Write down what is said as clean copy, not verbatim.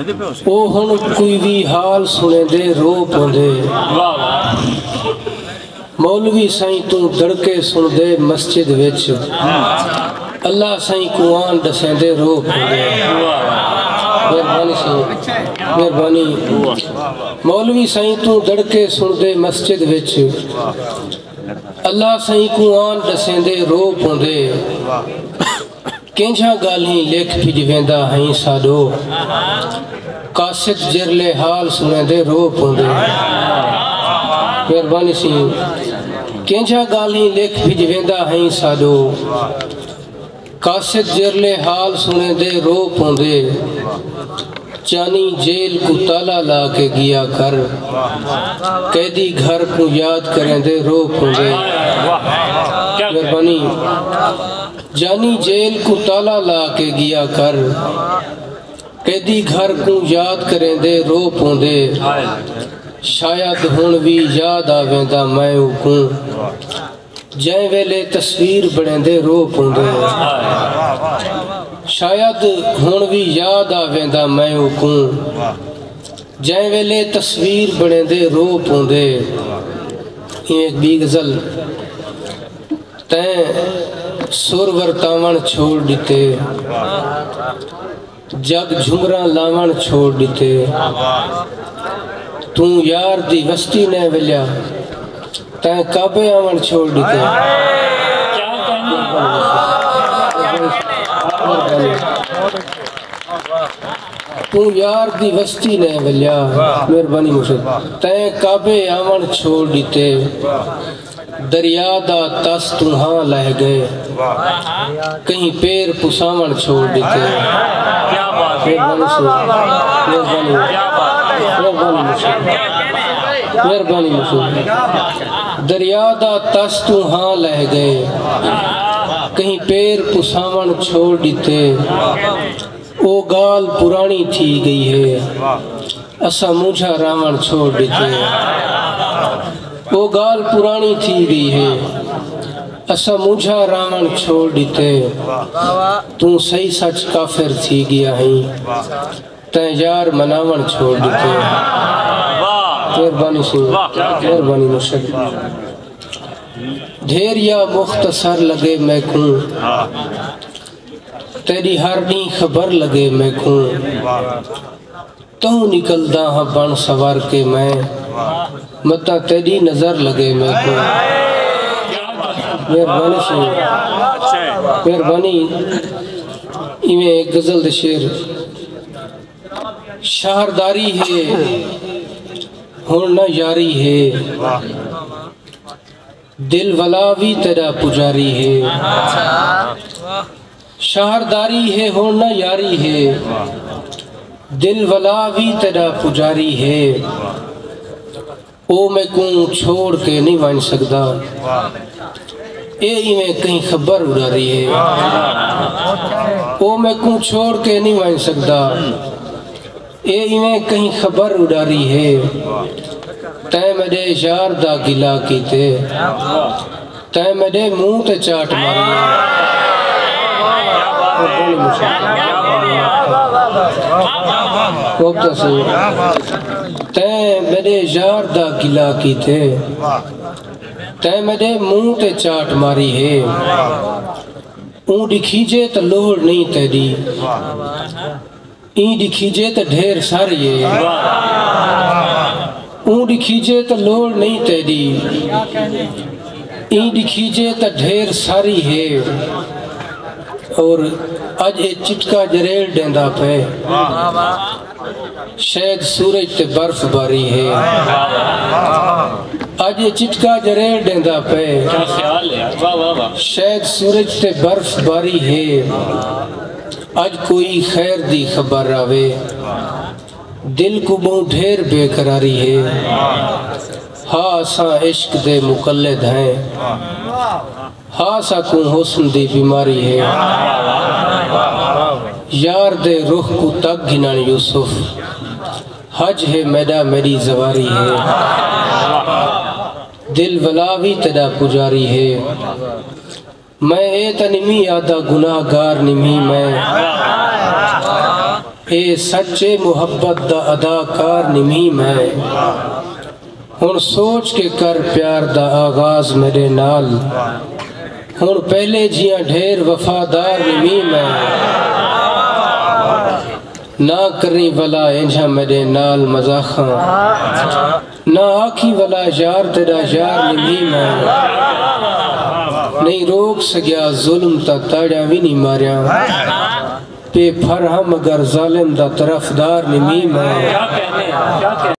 او ہن کوئی بھی حال سنے دے رو پوندے مولوی سائیں تو دڑکے سن دے مسجد وچ اللہ سائیں قرآن دسیں دے رو پوندے مہربانی سائیں مہربانی مولوی سائیں تو دڑکے سن دے مسجد وچ اللہ سائیں قرآن دسیں دے رو پوندے کینجھا گالیں لکھ پھج ویندا ہائیں ساڈو قاصد جرلے حال سنے دے رو پوندے مہربانی سی کینجھا گالیں لکھ بھج ویندا ہائیں ساڈو قاصد جرلے حال سنے دے رو پوندے چانی جیل کو تالا لا کے گیا گھر قیدی گھر کو یاد کریں دے رو پوندے مہربانی جانی جیل کو تالا لا کے گیا گھر قیدی گھر کو یاد کریں دے رو پوندے شاید ہون بھی یاد آویندہ میں اوکوں جائیں ویلے تصویر بڑھیں دے رو پوندے شاید ہون بھی یاد آویندہ میں اوکوں جائیں ویلے تصویر بڑھیں دے رو پوندے ایک بھی غزل تین سور ورتاون چھوڑ دیتے جگ جھمرا لاون چھوڑ دیتے تو یار دی وستی نے ولیا تین کعبے آون چھوڑ دیتے تو یار دی وستی نے ولیا مہربانی مجھے تین کعبے آون چھوڑ دیتے دریا دا تس تہاں لہ گئے کہیں پیر پساون چھوڑ دیتے مہربانی مجھے دریا دا تس تہاں لہ گئے کہیں پیر پساون چھوڑ دیتے او گال پرانی تھی گئی ہے اسا مجھا راون چھوڑ دیتے وہ گال پرانی تھی گئی ہے اسا مجھا راون چھوڑ دیتے تو صحیح سچ کافر تھی گیا ہیں تین یار مناون چھوڑ دیتے مہربانی سے مہربانی مشکل ڈھیر یا مختصر لگے میں کھوں تیری ہر نہیں خبر لگے میں کھوں تو نکلدا ہاں بن سوار کے میں متا تیری نظر لگے میں کو مہربانی سے مہربانی ایویں ایک غزل دے شعر شہرداری ہے ہن نہ یاری ہے دل والا بھی تیرا پجاری ہے شہرداری ہے ہن نہ یاری ہے دل والا بھی تیرا پجاری ہے او میں کون چھوڑ کے نہیں وائن سکدا اے میں کہیں خبر اڑا رہی ہے او میں کون چھوڑ کے نہیں وائن سکدا اے میں کہیں خبر اڑا رہی ہے تے میرے یار دا گلا کیتے تے میرے منہ تے چاٹ ماری تے میرے یار دا گلا کیتے تے میرے منہ تے چاٹ ماری ہے اون دکھیجے تو لوڑ نہیں تیری این دکھیجے تو ڈھیر ساری ہے اون دکھیجے تو لوڑ نہیں تیری این دکھیجے تو ڈھیر ساری ہے اور آج ایک چٹکا جریل ڈیندا پہ شاید سورج تے برف باری ہے آج یہ چٹکا جریل ڈیندا پہ شاید سورج تے برف باری ہے آج کوئی خیر دی خبر آوے دل کو بہت ڈھیر بے قراری ہے ہاں سا عشق دے مقلد ہیں ہاں سا کون حسن دی بیماری ہے یار دے رخ کو تک گنان یوسف حج ہے میڈا میری زواری ہے دل ولاوی تیرا پجاری ہے میں اے تا نمی آدھا گناہ گار نمی میں اے سچے محبت دا اداکار نمیم ہے ہن سوچ کے کر پیار دا آغاز میرے نال ہن پہلے جیاں ڈھیر وفادار نمیم ہے نہ کریں ولا انجھا میرے نال مزاخاں نہ آکھی ولا یار تیرا یار نمیم ہے نہیں روک سگیا ظلم تا تاڑیا بھی نہیں ماریا پہ پھر ہم اگر ظالم دا طرفدار نمیم ہے